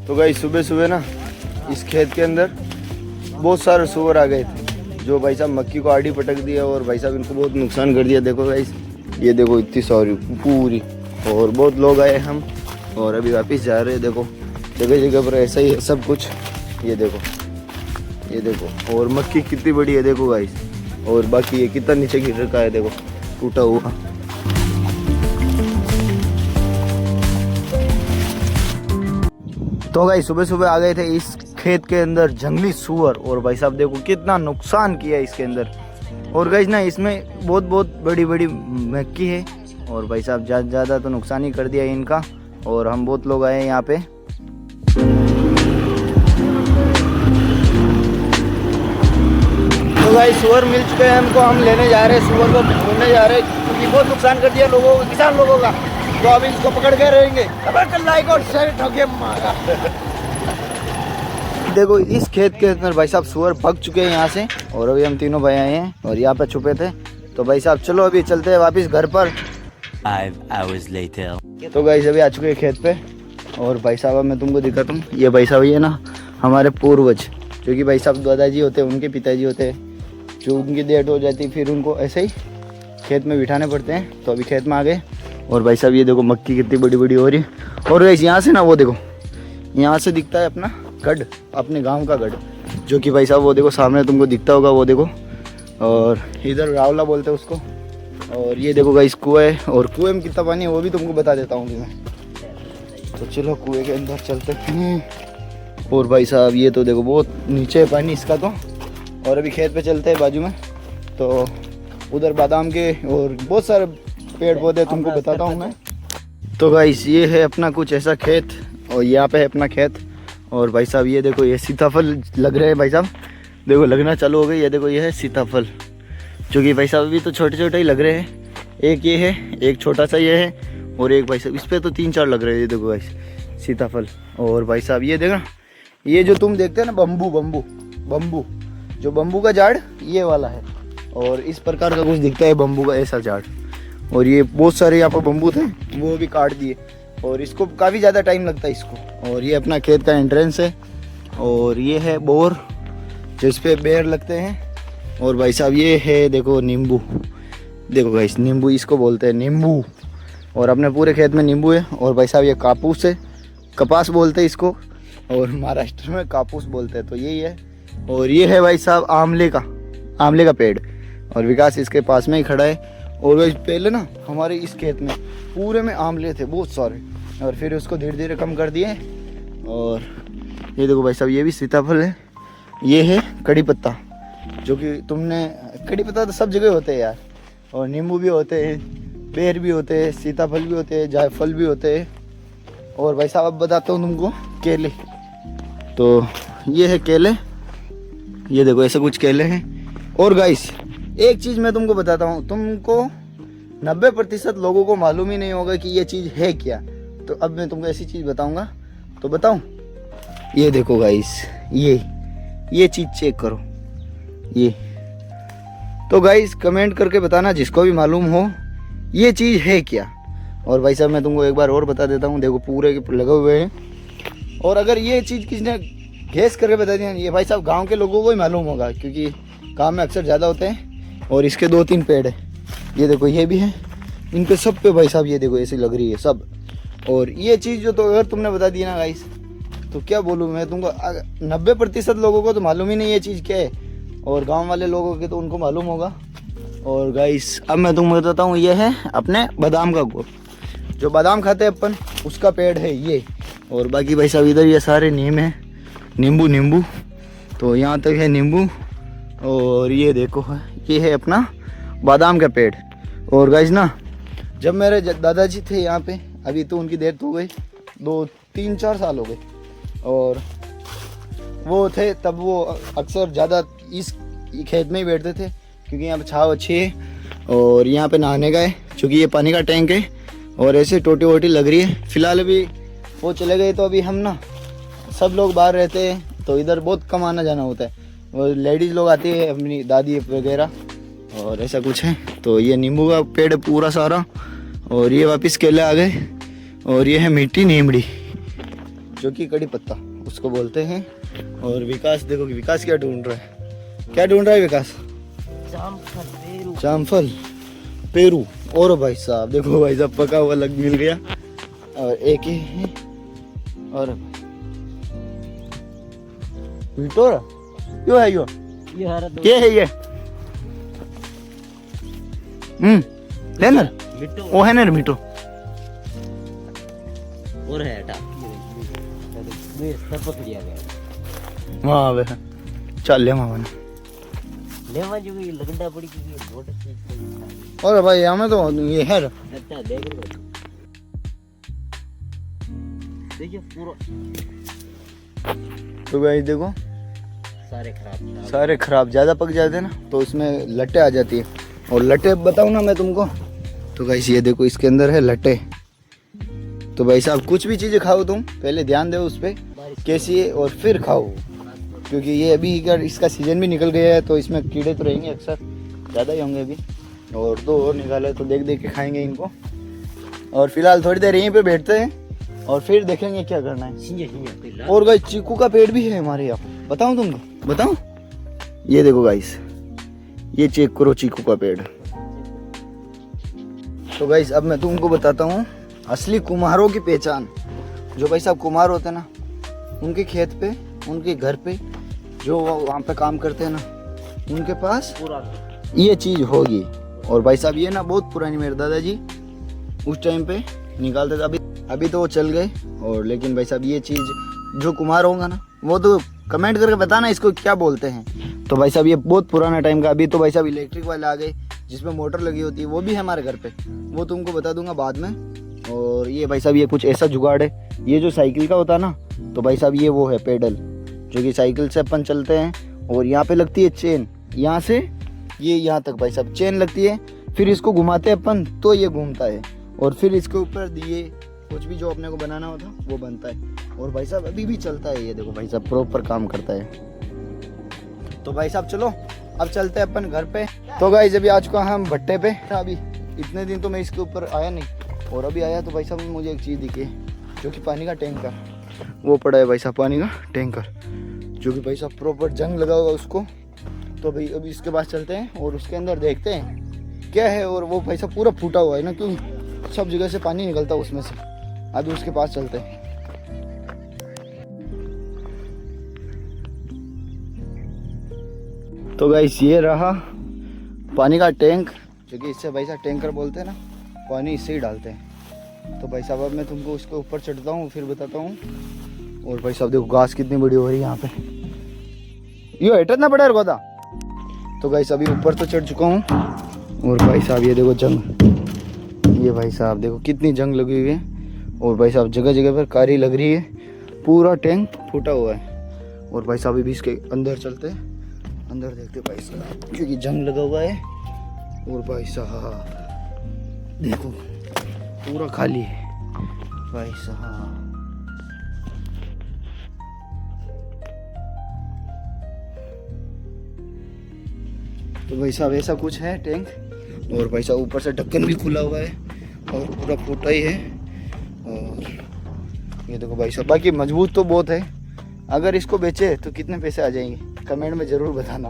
तो गाइस सुबह सुबह ना इस खेत के अंदर बहुत सारे सुअर आ गए थे, जो भाई साहब मक्की को आड़ी पटक दिया और भाई साहब इनको बहुत नुकसान कर दिया। देखो गाइस, ये देखो इतनी सारी पूरी, और बहुत लोग आए हम और अभी वापस जा रहे हैं। देखो जगह जगह पर ऐसा ही है सब कुछ। ये देखो, ये देखो, और मक्की कितनी बड़ी है देखो गाइस, और बाकी ये कितना नीचे गिर रखा है देखो, टूटा हुआ। तो गाइस सुबह सुबह आ गए थे इस खेत के अंदर जंगली सुअर, और भाई साहब देखो कितना नुकसान किया इसके अंदर। और गाइस ना इसमें बहुत बहुत बड़ी बड़ी मक्की है, और भाई साहब ज़्यादा तो नुकसान ही कर दिया इनका। और हम बहुत लोग आए हैं यहाँ पे। तो गाइस सुअर मिल चुके हैं हमको, हम लेने जा रहे हैं सुअर को, ढूंढने जा रहे हैं क्योंकि बहुत नुकसान कर दिया लोगों को, किसान लोगों का। तो अभी इसको पकड़ के रहेंगे। लाइक और शेयर ठोके मारा। देखो इस खेत के अंदर भाई साहब सुअर पक चुके हैं यहाँ से, और अभी हम तीनों भाई आए हैं और यहाँ पे छुपे थे। तो भाई साहब चलो अभी चलते हैं वापस घर पर। 5 hours later. तो गाइस अभी आ चुके हैं खेत पे, और भाई साहब मैं तुमको दिखाता हूँ। ये भाई साहब ये ना हमारे पूर्वज, जो कि भाई साहब दादाजी होते हैं, उनके पिताजी होते हैं, जो उनकी डेथ हो जाती फिर उनको ऐसे ही खेत में बिठाने पड़ते हैं। तो अभी खेत में आ गए, और भाई साहब ये देखो मक्की कितनी बड़ी बड़ी हो रही है। और गाइस यहाँ से ना वो देखो, यहाँ से दिखता है अपना गढ़, अपने गांव का गढ़, जो कि भाई साहब वो देखो सामने तुमको दिखता होगा, वो देखो। और इधर रावला बोलते हैं उसको। और ये देखो गाइस कुआं है, और कुएं में कितना पानी है वो भी तुमको बता देता हूँ मैं। तो चलो कुएं के अंदर चलते हैं। और भाई साहब ये तो देखो बहुत नीचे है पानी इसका तो। और अभी खेत पे चलते हैं बाजू में, तो उधर बादाम के और बहुत सारे पेड़ पौधे तुमको बताता हूँ मैं। तो गाइस ये है अपना कुछ ऐसा खेत, और यहाँ पे है अपना खेत। और भाई साहब ये देखो ये सीताफल लग रहे हैं भाई साहब, देखो लगना चालू हो गई। ये देखो ये है सीताफल, जो कि भाई साहब अभी तो छोटे छोटे ही लग रहे हैं। एक ये है, एक छोटा सा ये है, और एक भाई साहब इस पर तो 3-4 लग रहे हैं। ये देखो गाइस सीताफल। और भाई साहब ये देखना, ये जो तुम देखते हैं ना बम्बू, जो बम्बू का झाड़ ये वाला है, और इस प्रकार का कुछ दिखता है बम्बू का ऐसा झाड़। और ये बहुत सारे यहाँ पर बम्बू थे, वो भी काट दिए, और इसको काफ़ी ज़्यादा टाइम लगता है इसको। और ये अपना खेत का एंट्रेंस है, और ये है बोर जिस पे बेर लगते हैं। और भाई साहब ये है देखो नींबू, देखो गाइस नींबू इसको बोलते हैं, नींबू। और अपने पूरे खेत में नींबू है। और भाई साहब ये कापूस है, कपास बोलते हैं इसको, और महाराष्ट्र में कापूस बोलते हैं, तो यही है। और ये है भाई साहब आंवले का पेड़, और विकास इसके पास में ही खड़ा है। और वही पहले ना हमारे इस खेत में पूरे में आंवले थे बहुत सारे, और फिर उसको धीरे धीरे कम कर दिए। और ये देखो भाई साहब ये भी सीताफल है। ये है कड़ी पत्ता, जो कि तुमने कड़ी पत्ता तो सब जगह होते हैं यार, और नींबू भी होते हैं, बेर भी होते हैं, सीताफल भी होते हैं, जायफल भी होते हैं। और भाई साहब अब बताता हूँ तुमको केले। तो ये है केले, ये देखो ऐसे कुछ केले हैं। और गाइस एक चीज़ मैं तुमको बताता हूँ, तुमको 90% लोगों को मालूम ही नहीं होगा कि ये चीज़ है क्या। तो अब मैं तुमको ऐसी चीज़ बताऊँगा, तो बताऊँ। ये देखो गाइस ये चीज़ चेक करो ये। तो गाइस कमेंट करके बताना जिसको भी मालूम हो ये चीज़ है क्या। और भाई साहब मैं तुमको एक बार और बता देता हूँ, देखो पूरे लगे हुए हैं। और अगर ये चीज़ किसी ने घेस करके बता दिया, ये भाई साहब गांव के लोगों को ही मालूम होगा, क्योंकि गांव में अक्सर ज़्यादा होते हैं। और इसके 2-3 पेड़ है, ये देखो ये भी है, इन पे सब पे भाई साहब ये देखो ऐसी लग रही है सब। और ये चीज़ जो तो अगर तुमने बता दी ना गाइस, तो क्या बोलूँ मैं तुमको, 90% लोगों को तो मालूम ही नहीं ये चीज़ क्या है, और गाँव वाले लोगों के तो उनको मालूम होगा। और गाइस अब मैं तुमको बताता हूँ, ये है अपने बादाम का गोल, जो बादाम खाते हैं अपन, उसका पेड़ है ये। और बाकी भाई साहब इधर ये सारे नीम है, नींबू। तो यहाँ तक है नींबू। और ये देखो ये है अपना बादाम का पेड़। और गाइस ना जब मेरे दादाजी थे यहाँ पे, अभी तो उनकी डेथ हो गई, 2-3-4 साल हो गए। और वो थे तब, वो अक्सर ज़्यादा इस खेत में ही बैठते थे, क्योंकि यहाँ पे छाव अच्छी है। और यहाँ पे नहाने का है, क्योंकि ये पानी का टैंक है। और ऐसे टोटी वोटी लग रही है। फिलहाल अभी वो चले गए, तो अभी हम ना सब लोग बाहर रहते हैं, तो इधर बहुत कम आना जाना होता है। और लेडीज़ लोग आती है, अपनी दादी वगैरह, और ऐसा कुछ है। तो ये नींबू का पेड़ है पूरा सारा। और ये वापस केले आ गए। और ये है मीठी नीमड़ी, जो कि कड़ी पत्ता उसको बोलते हैं। और विकास देखो कि विकास क्या ढूंढ रहा है, क्या ढूंढ रहा है विकास? जामफल पेरू। और भाई साहब देखो भाई साहब पका हुआ लग मिल गया और एक ही है। और विटोरा क्यों है यो? क्या है ये? लेना वो है ना मीठो और है टा ये सब पकड़िया गया वहाँ वे चल ले मामा ने लेवा जो ये लगंडा पड़ी की बोट चीज। और भाई हमें तो ये है अच्छा देख लो देखिए पूरा तो भाई देखो सारे खराब ज़्यादा पक जाते हैं ना तो इसमें लट्टे आ जाती है। और लट्टे बताऊँ ना मैं तुमको, तो गाइस ये देखो इसके अंदर है लट्टे। तो भाई साहब कुछ भी चीज़ें खाओ तुम पहले ध्यान दो उस पर कैसी है और फिर खाओ, क्योंकि ये अभी अगर इसका सीज़न भी निकल गया है तो इसमें कीड़े तो रहेंगे अक्सर, ज़्यादा ही होंगे अभी। और दो और निकाले तो देख देख के खाएंगे इनको। और फिलहाल थोड़ी देर यहीं पे बैठते हैं और फिर देखेंगे क्या करना है। और गाइस चीकू का पेड़ भी है हमारे यहाँ, बताऊँ तुमको? बताऊँ? ये देखो गाइस ये चेक करो चीकू का पेड़। तो गाइस अब मैं तुमको बताता हूँ असली कुम्हारों की पहचान। जो भाई साहब कुम्हार होते हैं ना, उनके खेत पे, उनके घर पे जो वहाँ पे काम करते हैं ना, उनके पास ये चीज़ होगी। और भाई साहब ये ना बहुत पुरानी, मेरे दादाजी उस टाइम पे निकालते थे। अभी तो वो चल गए। और लेकिन भाई साहब ये चीज़ जो कुम्हार होगा ना, वो तो कमेंट करके बताना इसको क्या बोलते हैं। तो भाई साहब ये बहुत पुराना टाइम का। अभी तो भाई साहब इलेक्ट्रिक वाले आ गए जिसमें मोटर लगी होती है, वो भी है हमारे घर पे, वो तुमको बता दूंगा बाद में। और ये भाई साहब ये कुछ ऐसा जुगाड़ है, ये जो साइकिल का होता है ना, तो भाई साहब ये वो है पेडल जो कि साइकिल से अपन चलते हैं। और यहाँ पे लगती है चेन, यहाँ से ये यहाँ तक भाई साहब चेन लगती है, फिर इसको घुमाते हैं अपन तो ये घूमता है। और फिर इसके ऊपर दिए कुछ भी जो अपने को बनाना होता वो बनता है। और भाई साहब अभी भी चलता है, ये देखो भाई साहब प्रॉपर काम करता है। तो भाई साहब चलो अब चलते हैं अपन घर पे। तो गाइस अभी आ चुका हम भट्टे पे। अभी इतने दिन तो मैं इसके ऊपर आया नहीं, और अभी आया तो भाई साहब मुझे एक चीज़ दिखी जो कि पानी का टैंकर, वो पड़ा है भाई साहब पानी का टैंकर, जो कि भाई साहब प्रॉपर जंग लगा हुआ उसको। तो भाई अभी इसके पास चलते हैं और उसके अंदर देखते हैं क्या है। और वो भाई साहब पूरा फूटा हुआ है ना, क्योंकि सब जगह से पानी निकलता है उसमें से। अभी उसके पास चलते हैं। तो गाइस ये रहा पानी का टैंक, जो कि इससे भाई साहब टैंकर बोलते हैं ना, पानी इससे ही डालते हैं। तो भाई साहब अब मैं तुमको उसके ऊपर चढ़ता हूँ फिर बताता हूँ। और भाई साहब देखो घास कितनी बड़ी हो रही है यहाँ पे, ये हेटर ना बड़ा गोदा। तो गाइस अभी ऊपर तो चढ़ चुका हूँ। और भाई साहब ये देखो जंग, ये भाई साहब देखो कितनी जंग लगी हुई है। और भाई साहब जगह जगह पर कारी लग रही है, पूरा टैंक फूटा हुआ है। और भाई साहब अभी इसके अंदर चलते हैं, अंदर देखते भाई साहब, क्योंकि जंग लगा हुआ है। और भाई साहब देखो पूरा खाली है भाई साहब। तो भाई साहब ऐसा कुछ है टैंक। और भाई साहब ऊपर से ढक्कन भी खुला हुआ है और पूरा फूटा ही है। और ये देखो भाई साहब बाकी मजबूत तो बहुत है। अगर इसको बेचे तो कितने पैसे आ जाएंगे कमेंट में ज़रूर बताना।